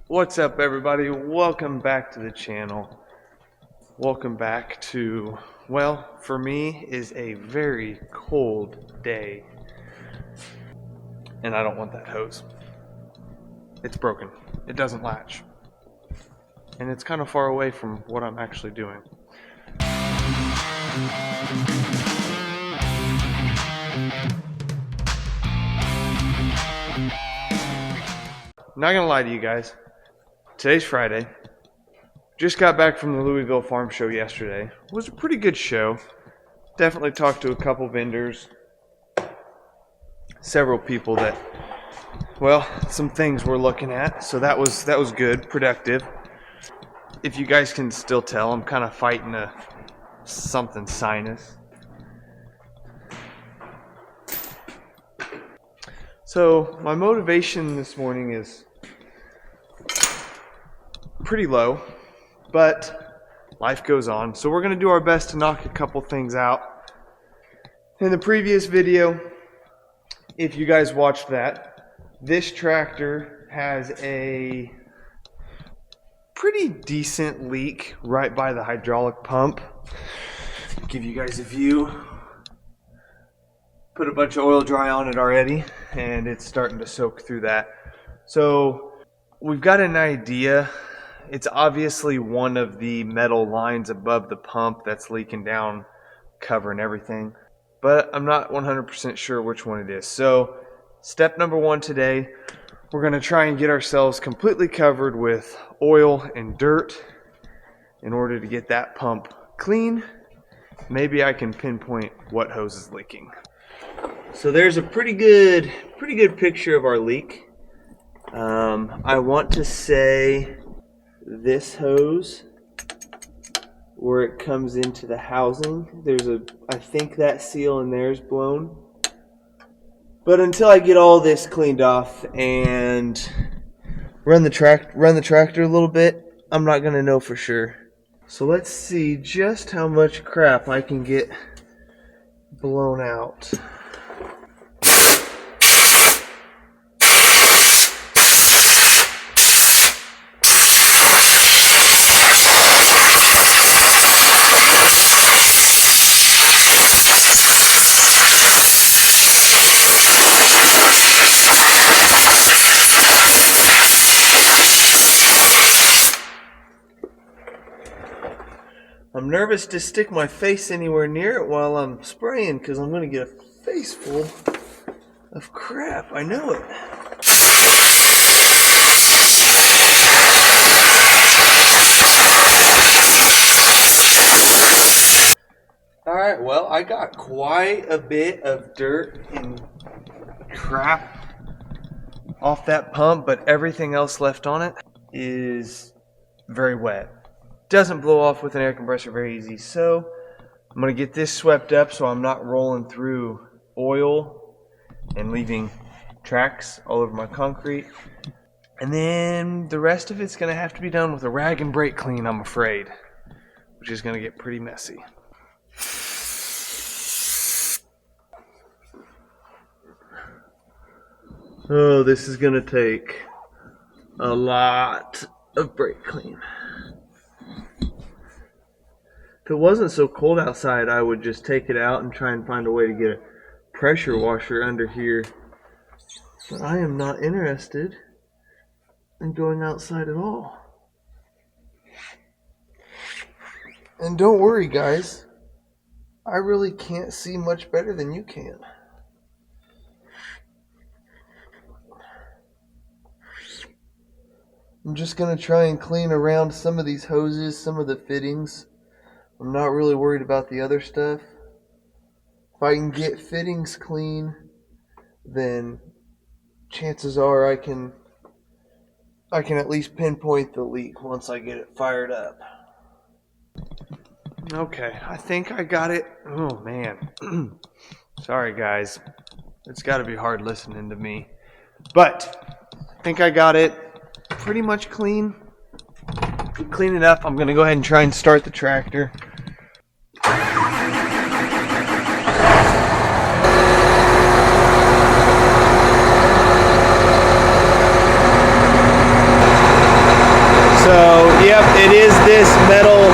What's up, everybody? Welcome back to the channel. Welcome back to, well, for me, is a very cold day. And I don't want that hose. It's broken. It doesn't latch. And it's kind of far away from what I'm actually doing. Not gonna lie to you guys. Today's Friday. Just got back from the Louisville Farm Show yesterday. It was a pretty good show. Definitely talked to a couple vendors. Several people that, well, some things we're looking at. So that was good, productive. If you guys can still tell, I'm kind of fighting a something sinus. So my motivation this morning is pretty low, but life goes on. So we're going to do our best to knock a couple things out. In the previous video, if you guys watched that, this tractor has a pretty decent leak right by the hydraulic pump. Give you guys a view. Put a bunch of oil dry on it already, and it's starting to soak through that. So we've got an idea. It's obviously one of the metal lines above the pump that's leaking down, covering everything. But I'm not 100% sure which one it is. So step number one today, we're going to try and get ourselves completely covered with oil and dirt in order to get that pump clean. Maybe I can pinpoint what hose is leaking. So there's a pretty good picture of our leak. I want to say this hose, where it comes into the housing, I think that seal in there is blown. But until I get all this cleaned off and run the tractor a little bit, I'm not gonna know for sure. So let's see just how much crap I can get blown out. I'm nervous to stick my face anywhere near it while I'm spraying because I'm going to get a face full of crap. I know it. Alright, well, I got quite a bit of dirt and crap off that pump, but everything else left on it is very wet. Doesn't blow off with an air compressor very easy, so I'm going to get this swept up so I'm not rolling through oil and leaving tracks all over my concrete. And then the rest of it's going to have to be done with a rag and brake clean, I'm afraid, which is going to get pretty messy. Oh, this is going to take a lot of brake clean. If it wasn't so cold outside, I would just take it out and try and find a way to get a pressure washer under here. But I am not interested in going outside at all. And don't worry, guys. I really can't see much better than you can. I'm just going to try and clean around some of these hoses, some of the fittings. I'm not really worried about the other stuff. If I can get fittings clean, then chances are I can at least pinpoint the leak once I get it fired up. Okay, I think I got it. Oh man. Sorry guys. It's got to be hard listening to me. But I think I got it pretty much clean. Clean it up. I'm going to go ahead and try and start the tractor. So, yep, it is this metal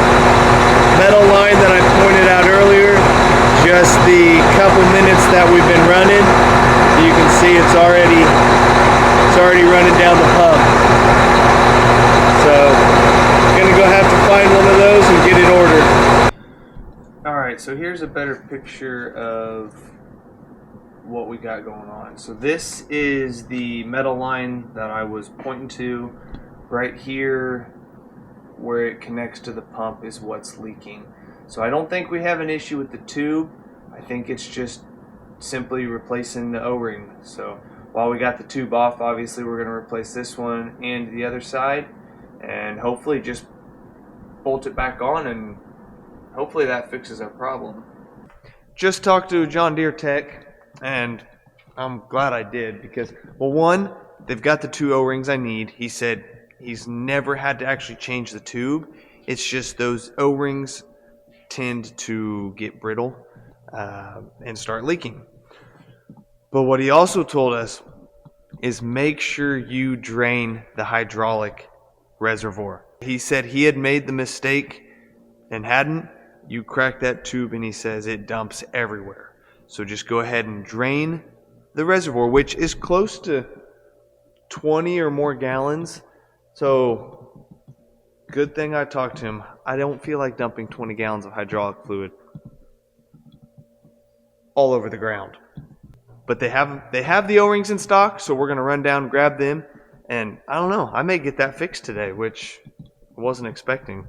line that I pointed out earlier. Just the couple minutes that we've been running, you can see it's already running down the pump. So, gonna go have to find one of those and get it ordered. All right, so here's a better picture of what we got going on. So this is the metal line that I was pointing to. Right here where it connects to the pump is what's leaking. So I don't think we have an issue with the tube. I think it's just simply replacing the O-ring. So while we got the tube off, obviously we're going to replace this one and the other side, and hopefully just bolt it back on, and hopefully that fixes our problem. Just talked to John Deere Tech, and I'm glad I did because, well, one, they've got the 2 O-rings I need. He said he's never had to actually change the tube. It's just those O-rings tend to get brittle and start leaking. But what he also told us is make sure you drain the hydraulic reservoir. He said he had made the mistake and hadn't. You crack that tube and he says it dumps everywhere. So just go ahead and drain the reservoir, which is close to 20 or more gallons. So good thing I talked to him. I don't feel like dumping 20 gallons of hydraulic fluid all over the ground. But they have the O-rings in stock, so we're going to run down and grab them. And I don't know, I may get that fixed today, which I wasn't expecting.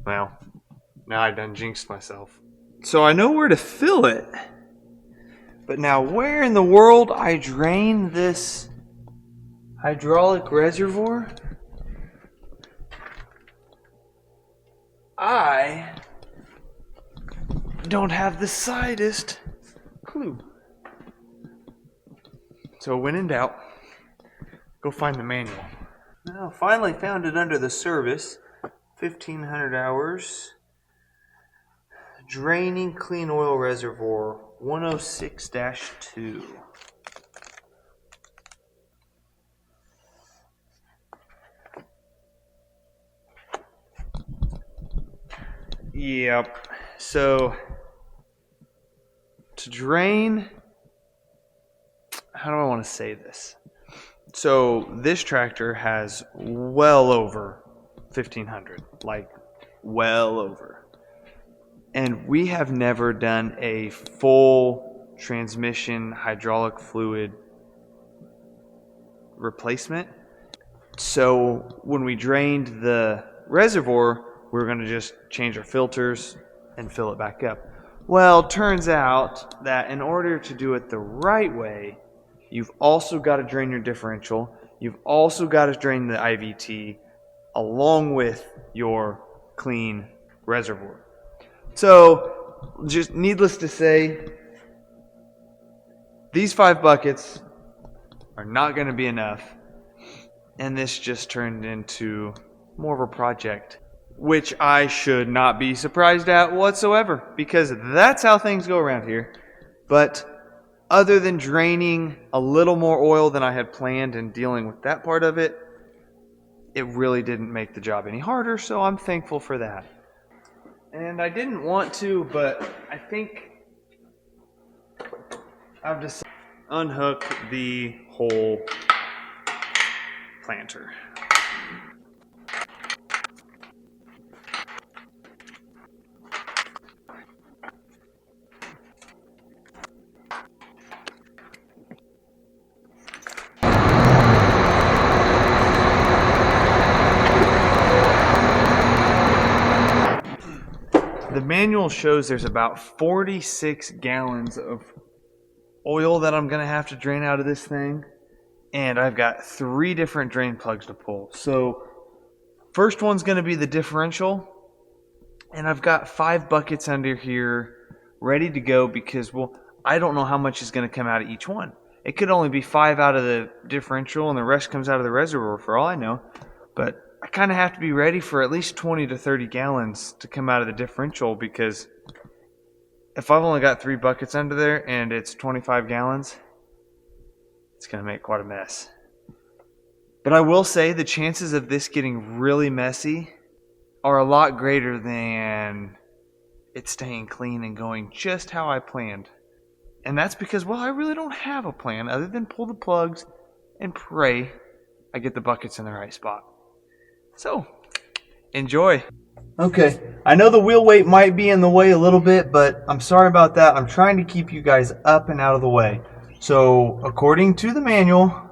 Well, now I done jinxed myself. So I know where to fill it. But now where in the world I drain this hydraulic reservoir? I don't have the slightest clue. So when in doubt, go find the manual. Now, finally found it under the service. 1,500 hours. Draining clean oil reservoir 106-2. Yep. So to drain, how do I want to say this? So this tractor has well over 1,500, like well over. And we have never done a full transmission hydraulic fluid replacement. So when we drained the reservoir, we were going to just change our filters and fill it back up. Well, turns out that in order to do it the right way, you've also got to drain your differential. You've also got to drain the IVT along with your clean reservoir. So, just needless to say, these 5 buckets are not going to be enough. And this just turned into more of a project, which I should not be surprised at whatsoever, because that's how things go around here. But other than draining a little more oil than I had planned and dealing with that part of it, it really didn't make the job any harder, so I'm thankful for that. And I didn't want to, but I think I've decided to unhook the whole planter. The manual shows there's about 46 gallons of oil that I'm going to have to drain out of this thing. And I've got 3 different drain plugs to pull. So first one's going to be the differential. And I've got 5 buckets under here ready to go because, well, I don't know how much is going to come out of each one. It could only be 5 out of the differential and the rest comes out of the reservoir for all I know. But I kind of have to be ready for at least 20 to 30 gallons to come out of the differential, because if I've only got 3 buckets under there and it's 25 gallons, it's going to make quite a mess. But I will say the chances of this getting really messy are a lot greater than it staying clean and going just how I planned. And that's because, well, I really don't have a plan other than pull the plugs and pray I get the buckets in the right spot. So, enjoy. Okay, I know the wheel weight might be in the way a little bit, but I'm sorry about that. I'm trying to keep you guys up and out of the way. So, according to the manual,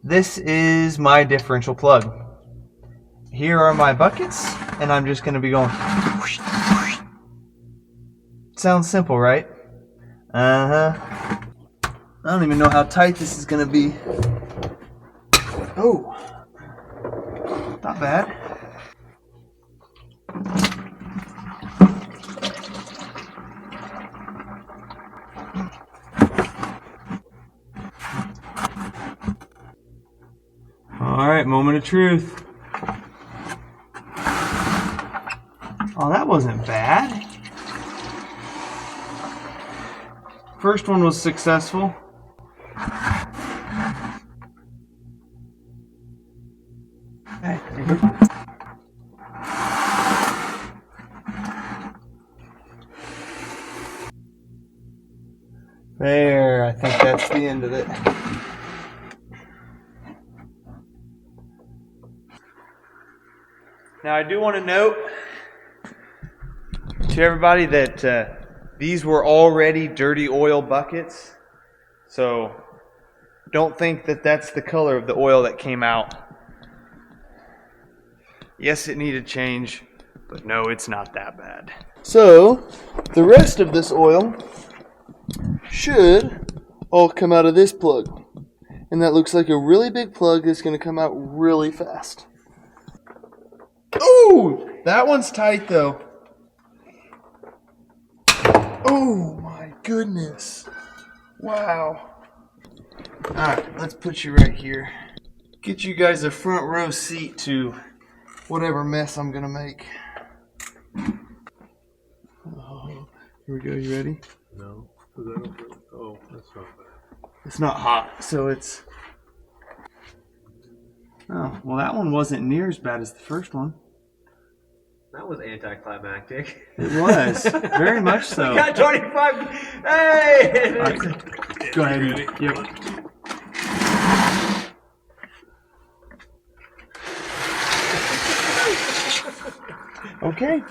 this is my differential plug. Here are my buckets, and I'm just going to be going. Sounds simple, right? I don't even know how tight this is going to be. Oh, not bad. All right, moment of truth. Oh, that wasn't bad. First one was successful. Hey, there, I think that's the end of it. Now, I do want to note to everybody that these were already dirty oil buckets, so don't think that that's the color of the oil that came out. Yes, it needed change, but no, it's not that bad. So, the rest of this oil should all come out of this plug. And that looks like a really big plug that's going to come out really fast. Ooh, that one's tight though. Oh my goodness. Wow. Alright, let's put you right here. Get you guys a front row seat to whatever mess I'm gonna make. Oh, here we go, you ready? No. Oh, that's not bad. It's not hot, so it's... Oh, well that one wasn't near as bad as the first one. That was anticlimactic. It was. Very much so. We got 25. Hey! Right. Go ahead. Yep. Okay.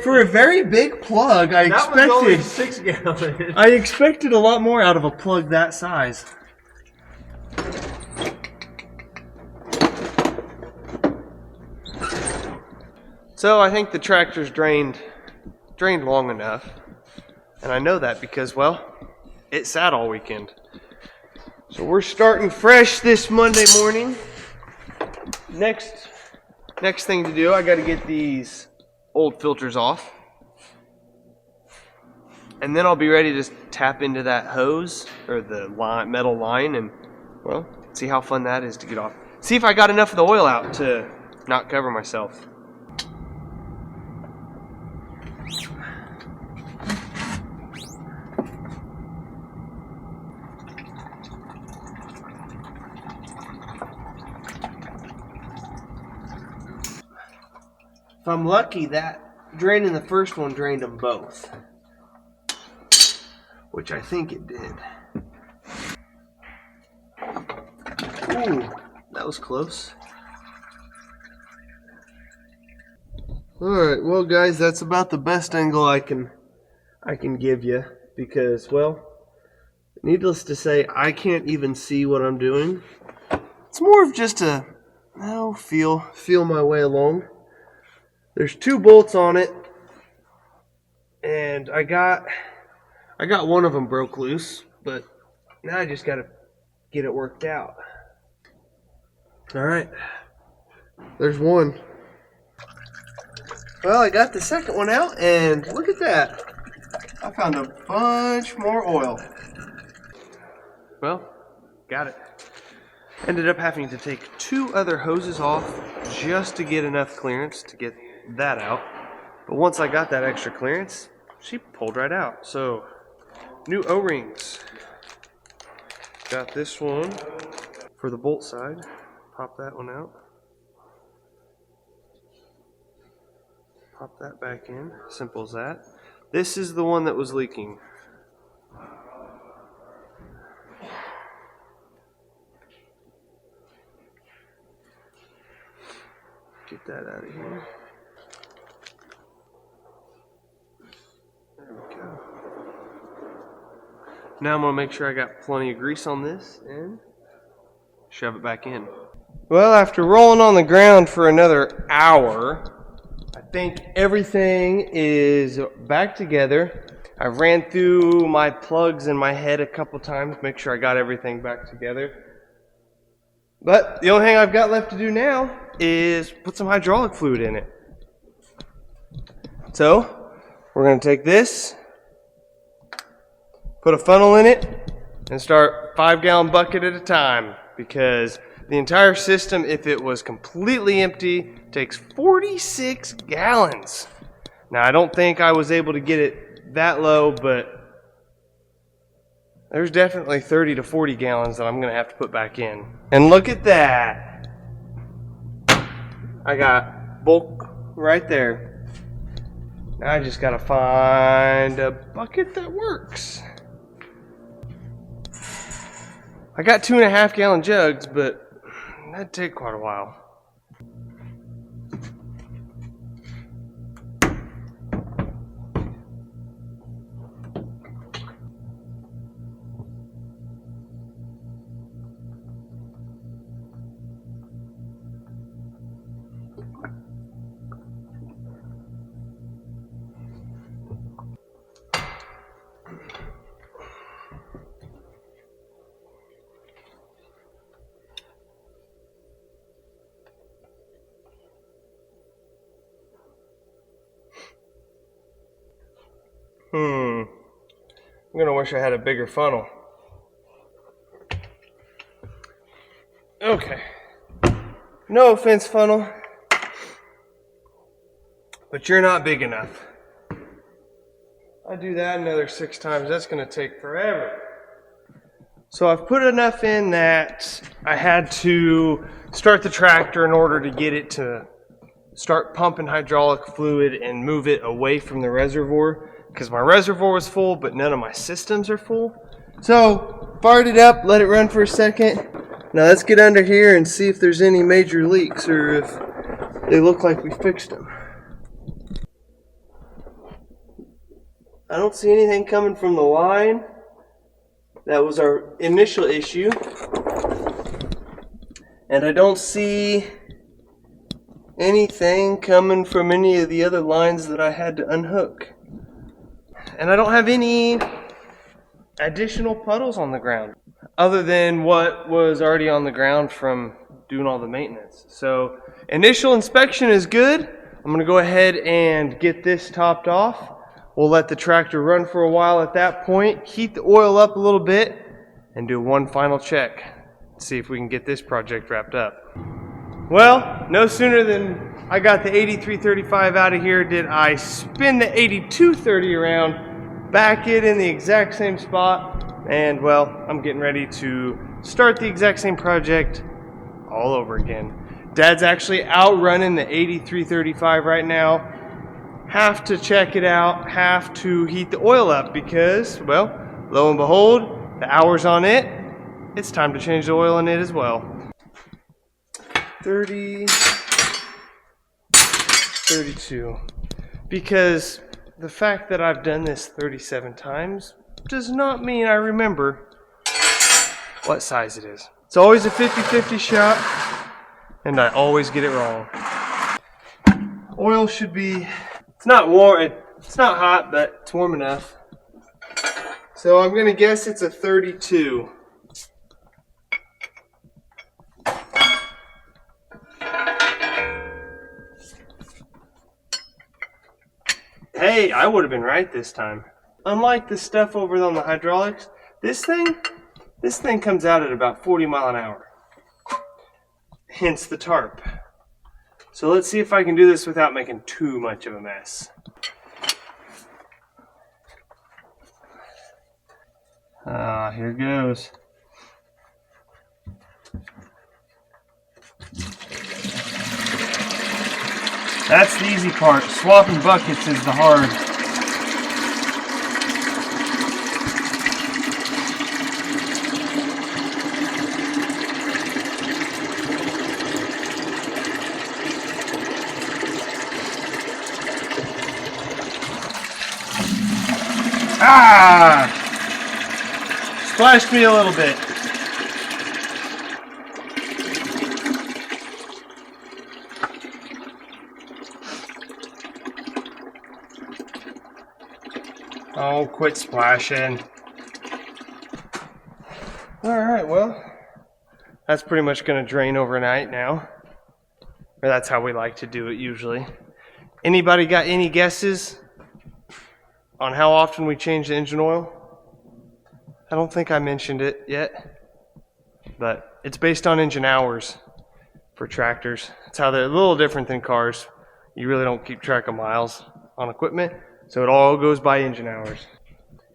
For a very big plug, I that expected... was only 6 gallons. I expected a lot more out of a plug that size. So I think the tractor's drained long enough. And I know that because, well, it sat all weekend. So we're starting fresh this Monday morning. Next thing to do, I got to get these old filters off. And then I'll be ready to tap into that hose or the metal line and, well, see how fun that is to get off. See if I got enough of the oil out to not cover myself. If I'm lucky, that draining the first one drained them both. Which I think it did. Ooh, that was close. Alright, well guys, that's about the best angle I can give you. Because, well, needless to say, I can't even see what I'm doing. It's more of just a, feel my way along. There's 2 bolts on it, and I got one of them broke loose, but now I just gotta get it worked out. All right, there's one. Well, I got the second one out, and look at that. I found a bunch more oil. Well, got it. Ended up having to take 2 other hoses off just to get enough clearance to get that out. But once I got that extra clearance, she pulled right out. So, new O-rings. Got this one for the bolt side. Pop that one out. Pop that back in. Simple as that. This is the one that was leaking. Get that out of here. There we go. Now I'm going to make sure I got plenty of grease on this and shove it back in. Well, after rolling on the ground for another hour, I think everything is back together. I ran through my plugs in my head a couple times, make sure I got everything back together. But the only thing I've got left to do now is put some hydraulic fluid in it. So, we're going to take this, put a funnel in it, and start 5-gallon bucket at a time, because the entire system, if it was completely empty, takes 46 gallons. Now, I don't think I was able to get it that low, but there's definitely 30 to 40 gallons that I'm going to have to put back in. And look at that. I got bulk right there. Now I just got to find a bucket that works. I got 2.5 gallon jugs, but that'd take quite a while. I'm gonna wish I had a bigger funnel. Okay. No offense, funnel, but you're not big enough. I do that another 6 times, that's gonna take forever. So I've put enough in that I had to start the tractor in order to get it to start pumping hydraulic fluid and move it away from the reservoir, because my reservoir was full, but none of my systems are full. So, fired it up, let it run for a second. Now let's get under here and see if there's any major leaks or if they look like we fixed them. I don't see anything coming from the line. That was our initial issue. And I don't see anything coming from any of the other lines that I had to unhook. And I don't have any additional puddles on the ground other than what was already on the ground from doing all the maintenance. So initial inspection is good. I'm going to go ahead and get this topped off. We'll let the tractor run for a while at that point, heat the oil up a little bit, and do one final check. See if we can get this project wrapped up. Well, no sooner than I got the 8335 out of here did I spin the 8230 around, back it in the exact same spot, and well, I'm getting ready to start the exact same project all over again. Dad's actually out running the 8335 right now. Have to check it out, have to heat the oil up because, well, lo and behold, the hour's on it. It's time to change the oil in it as well. 30, 32. Because the fact that I've done this 37 times does not mean I remember what size it is. It's always a 50-50 shot, and I always get it wrong. Oil should be, it's not warm, it's not hot, but it's warm enough. So I'm gonna guess it's a 32. Hey, I would have been right this time. Unlike the stuff over on the hydraulics, this thing comes out at about 40 miles an hour. Hence the tarp. So let's see if I can do this without making too much of a mess. Here goes. That's the easy part. Swapping buckets is the hard. Ah! Splashed me a little bit. Oh, quit splashing. Alright, well, that's pretty much going to drain overnight now. Or that's how we like to do it usually. Anybody got any guesses on how often we change the engine oil? I don't think I mentioned it yet, but it's based on engine hours for tractors. That's how they're a little different than cars. You really don't keep track of miles on equipment, so it all goes by engine hours.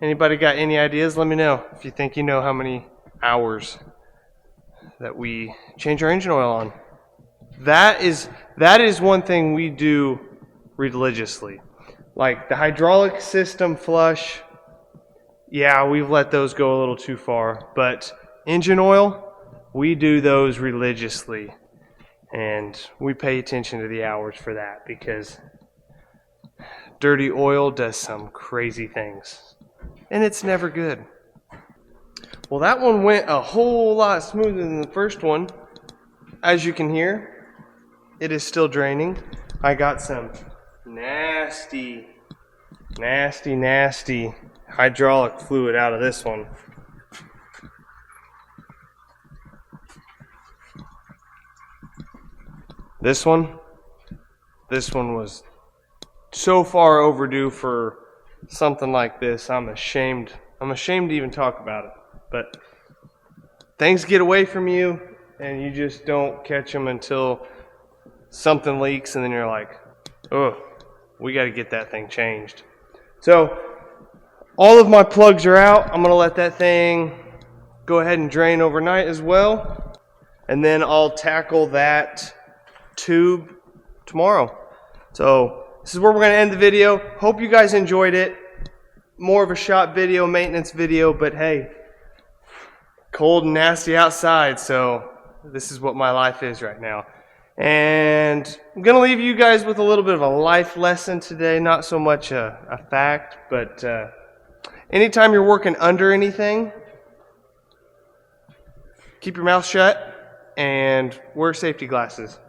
Anybody got any ideas? Let me know if you think you know how many hours that we change our engine oil on. That is one thing we do religiously. Like the hydraulic system flush, yeah, we've let those go a little too far. But engine oil, we do those religiously. And we pay attention to the hours for that because dirty oil does some crazy things. And it's never good. Well, that one went a whole lot smoother than the first one. As you can hear, it is still draining. I got some nasty hydraulic fluid out of this one. This one was so far overdue for something like this. I'm ashamed to even talk about it. But things get away from you and you just don't catch them until something leaks, and then you're like, oh, we got to get that thing changed. So all of my plugs are out. I'm going to let that thing go ahead and drain overnight as well. And then I'll tackle that tube tomorrow. So this is where we're going to end the video. Hope you guys enjoyed it. More of a shop video, maintenance video, but hey, cold and nasty outside, so this is what my life is right now. And I'm going to leave you guys with a little bit of a life lesson today. Not so much a fact, but anytime you're working under anything, keep your mouth shut and wear safety glasses,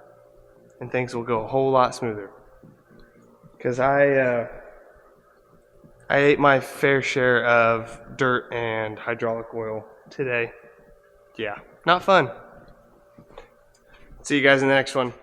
and things will go a whole lot smoother. Because I ate my fair share of dirt and hydraulic oil today. Yeah, not fun. See you guys in the next one.